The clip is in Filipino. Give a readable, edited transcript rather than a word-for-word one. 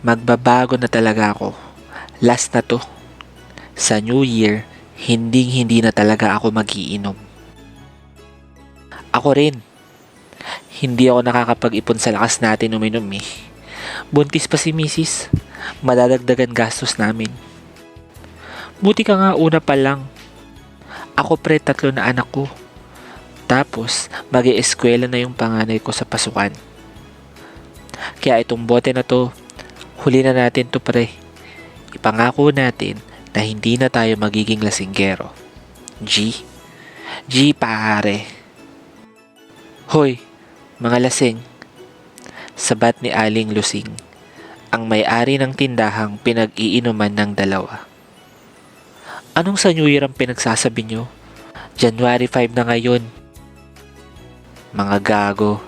Magbabago na talaga ako. Last na to. Sa New Year, hindi na talaga ako magiinom. Ako rin. Hindi ako nakakapag-ipon sa lakas natin uminom eh. Buntis pa si Mrs. Madadagdagan gastos namin. Buti ka nga una pa lang. Ako pre, 3 na anak ko. Tapos, mag-i-eskwela na yung panganay ko sa pasukan. Kaya itong bote na to, huli na natin to pre. Ipangako natin na hindi na tayo magiging lasinggero. G? G pare. Hoy, mga lasing. Sabat ni Aling Lusing, ang may-ari ng tindahang pinag-iinuman ng dalawa. Anong sa New Year ang pinagsasabi nyo? January 5 na ngayon. Mga gago.